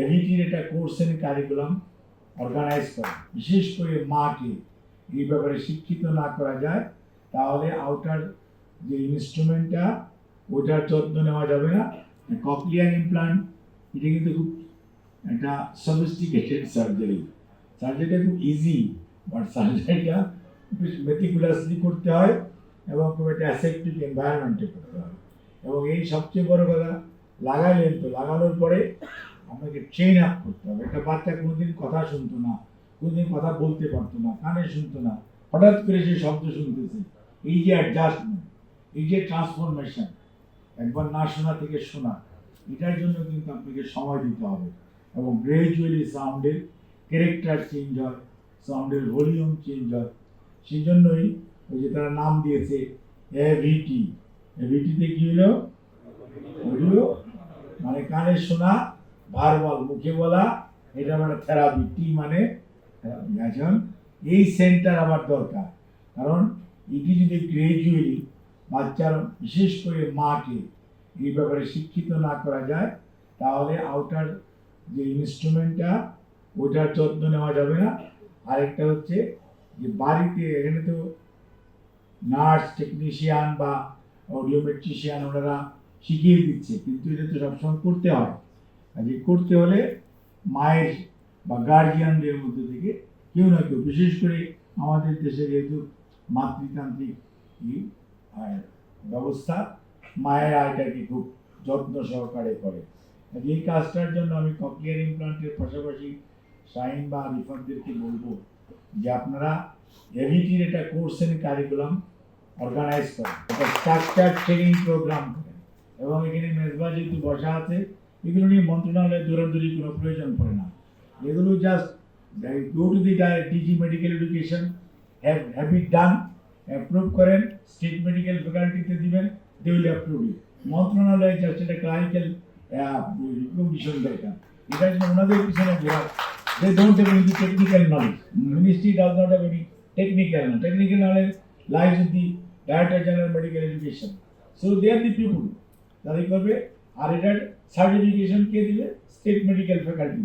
এভিটির একটা course and curriculum organise করা, বিশেষ করে মাকে এই ব্যাপারে শিক্ষিত না করা যায় তাহলে আউটার যে ইনস্ট্রুমেন্টটা ওটার যত্ন নেওয়া যাবে না। ককলিয়ার ইমপ্লান্ট এটা কিন্তু খুব একটা সফিস্টিকেটেড সার্জারিটা খুব ইজি, বাট সার্জারিটা মেটিকুলাসলি করতে হয় এবং খুব একটা অ্যাসেপ্টিভ এনভায়রনমেন্টে করতে হয়। এবং এই সবচেয়ে বড় কথা, লাগাইলেন তো লাগানোর পরে আপনাকে ট্রেন আপ করতে হবে। একটা বাচ্চা কোনোদিন কথা শুনতো না, কোনোদিন কথা বলতে পারতো না, কানে শুনতো না, হঠাৎ করে সে শব্দ শুনতেছে। এই যে অ্যাডজাস্টমেন্ট, এই যে ট্রান্সফরমেশন, একবার না শোনা থেকে শোনা, এটার জন্য কিন্তু আপনাকে সময় দিতে হবে এবং গ্রাজুয়ালি সাউন্ডের ক্যারেক্টার চেঞ্জ হয়, সাউন্ডের ভলিউম চেঞ্জ হয়। সেই জন্যই ওই যে তারা নাম দিয়েছে এভিটি। এভিটিতে কি হলো? অডিও মানে কানে শোনা, ভার্বাল মুখে বলা, এটা মানে থেরাপি। টি মানে এখন এই সেন্টার আবার দরকার, কারণ এটি যদি গ্রাজুয়ালি বাচ্চার বিশেষ করে মাকে এই ব্যাপারে শিক্ষিত না করা যায় তাহলে আউটার যে ইনস্ট্রুমেন্টটা ওটার যত্ন নেওয়া যাবে না। আরেকটা হচ্ছে যে বাড়িতে এখানে তো নার্স টেকনিশিয়ান বা অডিওমেট্রিশিয়ান ওনারা শিখিয়ে দিচ্ছে, কিন্তু এটা তো সবসময় করতে হয়। কাজে করতে হলে মায়ের বা গার্জিয়ানদের মধ্যে থেকে কেউ না কেউ, বিশেষ করে আমাদের দেশে যেহেতু মাতৃতান্ত্রিক ব্যবস্থা, মায়ের আয়টাকে খুব যত্ন সহকারে করে। এই কাজটার জন্য আমি ককলিয়ার ইমপ্লান্টের পাশাপাশি শাহিন বা রিফাতদেরকে বলবো যে আপনারা এভিটির একটা কোর্স এন্ড কারিকুলাম অর্গানাইজ করেন, একটা স্ট্রাকচার ট্রেনিং প্রোগ্রাম করেন। এবং এখানে মেজবা যেহেতু বসা আছে, এগুলো নিয়ে মন্ত্রণালয়ে দৌড়াদৌড়ি কোনো প্রয়োজন পড়ে না। এগুলো just go to the DG medical education, have it done, approve করেন, স্টেট মেডিকেল ফ্যাকাল্টিতে দিবেন, দে উইল অ্যাপ্রুভ ইট। মন্ত্রণালয়ে জাস্ট একটা ক্লারিক্যাল রিকগনিশন দরকার। এটার জন্য ওনাদের পিছনে ঘোরা, they don't have any technical knowledge. Ministry does not have any technical knowledge. Technical knowledge lies with the Director General Medical Education. So they are the people. তারা করবে, আর এটার সার্টিফিকেশন কে দিবে? State medical faculty.